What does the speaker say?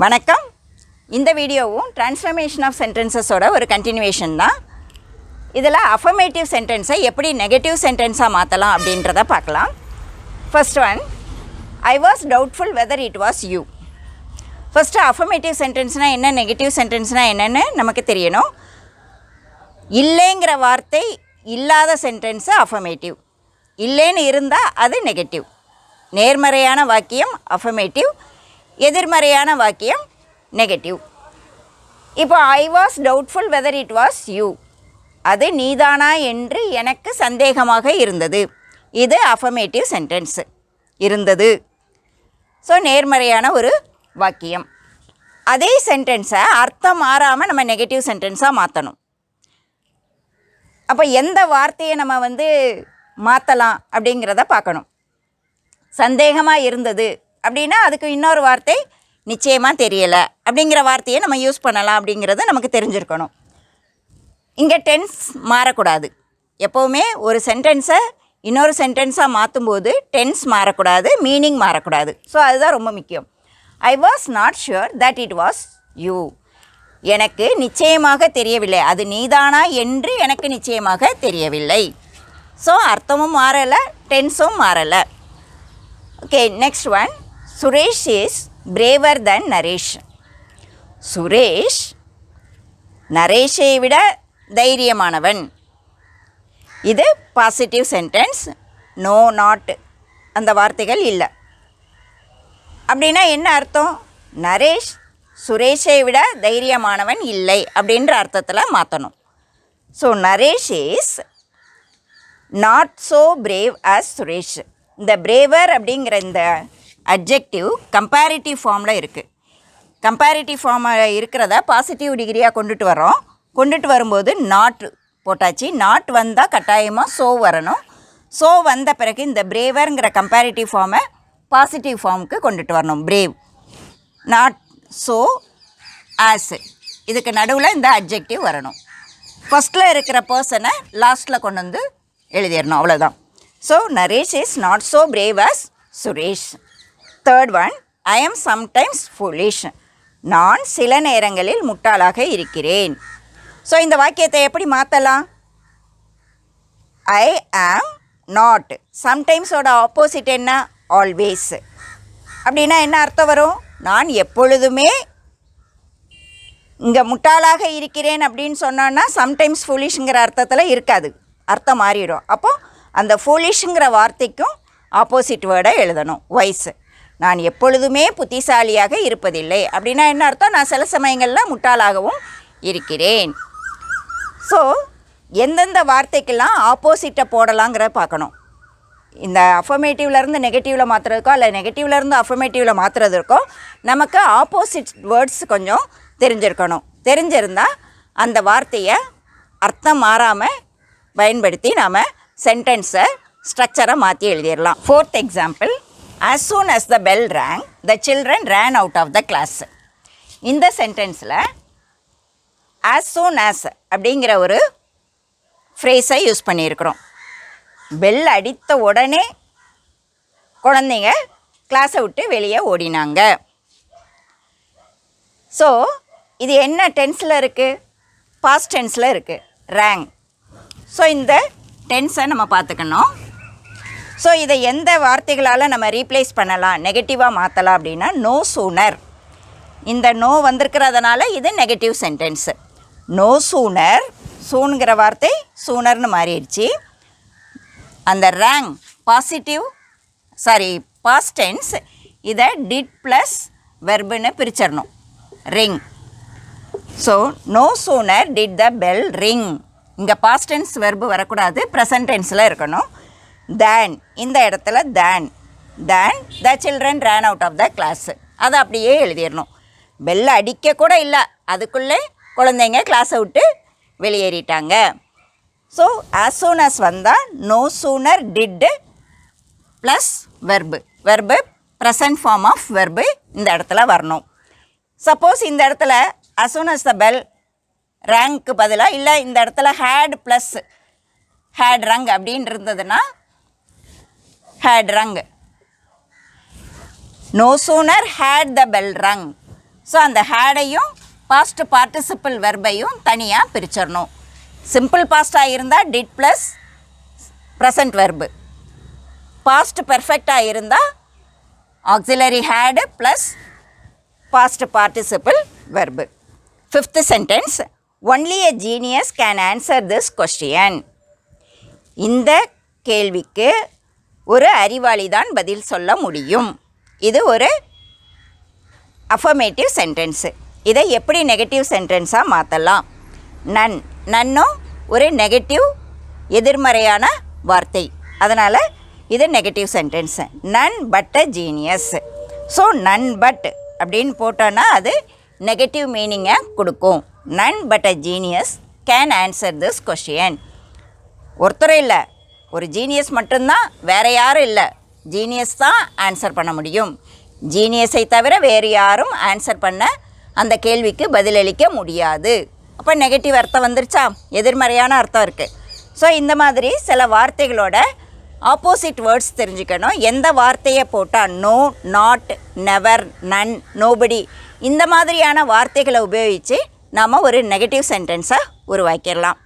வணக்கம். இந்த வீடியோவும் ட்ரான்ஸ்ஃபர்மேஷன் ஆஃப் சென்டென்சஸோட ஒரு கண்டினியூவேஷன் தான். இதில் அஃபர்மேட்டிவ் சென்டென்ஸை எப்படி நெகட்டிவ் சென்டென்ஸாக மாற்றலாம் அப்படின்றத பார்க்கலாம். First one, I was doubtful whether it was you. First affirmative சென்டென்ஸ்னால் என்ன, நெகட்டிவ் சென்டென்ஸ்னால் என்னென்னு நமக்கு தெரியணும். இல்லைங்கிற வார்த்தை இல்லாத சென்டென்ஸு அஃபர்மேட்டிவ், இல்லைன்னு இருந்தால் அது நெகட்டிவ். நேர்மறையான வாக்கியம் அஃபர்மேட்டிவ், எதிர்மறையான வாக்கியம் நெகட்டிவ். இப்போ ஐ was doubtful whether it was you, அது நீதானா என்று எனக்கு சந்தேகமாக இருந்தது. இது அஃபர்மேட்டிவ் சென்டென்ஸ், இருந்தது. ஸோ நேர்மறையான ஒரு வாக்கியம். அதே சென்டென்ஸை அர்த்தம் மாறாமல் நம்ம நெகட்டிவ் சென்டென்ஸாக மாற்றணும். அப்போ எந்த வார்த்தையை நம்ம மாற்றலாம் அப்படிங்கிறத பார்க்கணும். சந்தேகமாக இருந்தது அப்படின்னா அதுக்கு இன்னொரு வார்த்தை நிச்சயமாக தெரியலை அப்படிங்கிற வார்த்தையை நம்ம யூஸ் பண்ணலாம் அப்படிங்கிறது நமக்கு தெரிஞ்சிருக்கணும். இங்கே டென்ஸ் மாறக்கூடாது. எப்போவுமே ஒரு சென்டென்ஸை இன்னொரு சென்டென்ஸாக மாற்றும்போது டென்ஸ் மாறக்கூடாது, மீனிங் மாறக்கூடாது. ஸோ அதுதான் ரொம்ப முக்கியம். I was not sure that it was you, எனக்கு நிச்சயமாக தெரியவில்லை, அது நீதானா என்று எனக்கு நிச்சயமாக தெரியவில்லை. ஸோ அர்த்தமும் மாறலை, டென்ஸும் மாறலை. Okay, next one, Suresh is braver than Naresh. Suresh நரேஷை விட தைரியமானவன். இது பாசிட்டிவ் சென்டென்ஸ். நோ, நாட் அந்த வார்த்தைகள் இல்லை. அப்படின்னா என்ன அர்த்தம்? நரேஷ் சுரேஷை விட தைரியமானவன் இல்லை அப்படின்ற அர்த்தத்தில் மாற்றணும். So Naresh is not so brave as Suresh. இந்த பிரேவர் அப்படிங்கிற இந்த அட்ஜெக்டிவ் கம்பேரிட்டிவ் ஃபார்மில் இருக்குது. கம்பேரிட்டிவ் ஃபார்மில் இருக்கிறத பாசிட்டிவ் டிகிரியாக கொண்டுட்டு வரும்போது நாட் போட்டாச்சு. நாட் வந்தால் கட்டாயமாக ஸோ வரணும். ஸோ வந்த பிறகு இந்த பிரேவருங்கிற கம்பேரிட்டிவ் ஃபார்மை பாசிட்டிவ் ஃபார்முக்கு கொண்டுட்டு வரணும். பிரேவ், நாட் ஸோ, ஆஸ், இதுக்கு நடுவில் இந்த அட்ஜெக்டிவ் வரணும். ஃபஸ்ட்டில் இருக்கிற பர்சனை லாஸ்ட்டில் கொண்டு வந்து எழுதிடணும், அவ்வளோதான். So Naresh is not so brave as Suresh. Third one, I am sometimes foolish. நான் சில நேரங்களில் முட்டாளாக இருக்கிறேன். ஸோ இந்த வாக்கியத்தை எப்படி மாற்றலாம்? ஐ ஆம் நாட், சம்டைம்ஸோட ஆப்போசிட் என்ன? ஆல்வேஸ். அப்படின்னா என்ன அர்த்தம் வரும்? நான் எப்பொழுதுமே இங்கே முட்டாளாக இருக்கிறேன் அப்படின்னு சொன்னோன்னா சம்டைம்ஸ் ஃபுலிஷ்ங்கிற அர்த்தத்தில் இருக்காது, அர்த்தம் மாறிடும். அப்போது அந்த ஃபுலிஷ்ங்கிற வார்த்தைக்கும் ஆப்போசிட் வேர்டை எழுதணும், வைஸ். நான் எப்பொழுதுமே புத்திசாலியாக இருப்பதில்லை அப்படின்னா என்ன அர்த்தம்? நான் சில சமயங்களில் முட்டாளாகவும் இருக்கிறேன். ஸோ எந்தெந்த வார்த்தைக்கெல்லாம் ஆப்போசிட்டை போடலாங்கிறத பார்க்கணும். இந்த அஃபர்மேட்டிவ்லேருந்து நெகட்டிவில் மாற்றுறதுக்கோ இல்லை நெகட்டிவ்லேருந்து அஃபர்மேட்டிவில் மாற்றுறதுக்கோ நமக்கு ஆப்போசிட் வேர்ட்ஸ் கொஞ்சம் தெரிஞ்சிருக்கணும். தெரிஞ்சிருந்தால் அந்த வார்த்தையை அர்த்தம் மாறாமல் பயன்படுத்தி நாம் சென்டென்ஸை ஸ்ட்ரக்சரை மாற்றி எழுதிடலாம். Fourth example, as soon as the bell rang, the children ran out of the class. இந்த சென்டென்ஸில் as soon as அப்படிங்கிற ஒரு ஃப்ரேஸை யூஸ் பண்ணியிருக்கிறோம். பெல் அடித்த உடனே குழந்தைங்க கிளாஸை விட்டு வெளியே ஓடினாங்க. ஸோ இது என்ன டென்ஸில் இருக்குது? பாஸ்ட் டென்ஸில் இருக்குது, ரேங். ஸோ இந்த டென்ஸை நம்ம பார்த்துக்கணும். ஸோ இதை எந்த வார்த்தைகளால் நம்ம ரீப்ளேஸ் பண்ணலாம், நெகட்டிவாக மாற்றலாம் அப்படின்னா நோ சூனர். இந்த நோ வந்திருக்கிறதுனால இது நெகட்டிவ் சென்டென்ஸு. நோ சூனர், சூனுங்கிற வார்த்தை சூனர்னு மாறிடுச்சு. அந்த ரேங் பாஸ்ட் டென்ஸ், இதை டிட் ப்ளஸ் வெர்புன்னு பிரிச்சிடணும், ring. So no sooner did the bell ring. இங்கே பாஸ்ட் டென்ஸ் வெர்பு வரக்கூடாது, ப்ரெசன்ட் டென்ஸில் இருக்கணும். தேன், இந்த இடத்துல than the children ran out of the class, அதை அப்படியே எழுதிடணும். பெல் அடிக்க கூட இல்லை, அதுக்குள்ளே குழந்தைங்க கிளாஸை விட்டு வெளியேறிட்டாங்க. ஸோ as soon as வந்தால் no sooner did plus verb present form of verb இந்த இடத்துல வரணும். சப்போஸ் இந்த இடத்துல as soon as the bell rank பதிலாக இல்லை இந்த இடத்துல ஹேட் ரங் அப்படின்னு இருந்ததுன்னா had rung. No sooner had the bell rung. So அந்த ஹேடையும் பாஸ்ட் பார்ட்டிசிபிள் வெர்பையும் தனியாக பிரிச்சிடணும். சிம்பிள் பாஸ்டாக இருந்தால் did plus present verb, past பெர்ஃபெக்டாக இருந்தால் auxiliary had plus past participle verb. 5th sentence, only a genius can answer this question. இந்த கேள்விக்கு ஒரு அறிவாளி தான் பதில் சொல்ல முடியும். இது ஒரு அஃபர்மேட்டிவ் சென்டென்ஸு. இதை எப்படி நெகட்டிவ் சென்டென்ஸாக மாற்றலாம்? நன்னும் ஒரு நெகட்டிவ் எதிர்மறையான வார்த்தை, அதனால் இது negative sentence. None but a genius. So none but அப்படின்னு போட்டோன்னா அது நெகட்டிவ் மீனிங்கை கொடுக்கும். None but a genius can answer this question. ஒருத்தரும் இல்லை, ஒரு ஜீனியஸ் மட்டும்தான், வேறு யாரும் இல்லை. ஜீனியஸ் தான் ஆன்சர் பண்ண முடியும். ஜீனியஸை தவிர வேறு யாரும் ஆன்சர் பண்ண அந்த கேள்விக்கு பதிலளிக்க முடியாது. அப்போ நெகட்டிவ் அர்த்தம் வந்துருச்சா, எதிர்மறையான அர்த்தம் இருக்குது. ஸோ இந்த மாதிரி சில வார்த்தைகளோட ஆப்போசிட் வேர்ட்ஸ் தெரிஞ்சுக்கணும். எந்த வார்த்தையை போட்டால் no, not, never, none, nobody இந்த மாதிரியான வார்த்தைகளை உபயோகித்து நாம் ஒரு நெகட்டிவ் சென்டென்ஸை உருவாக்கிடலாம்.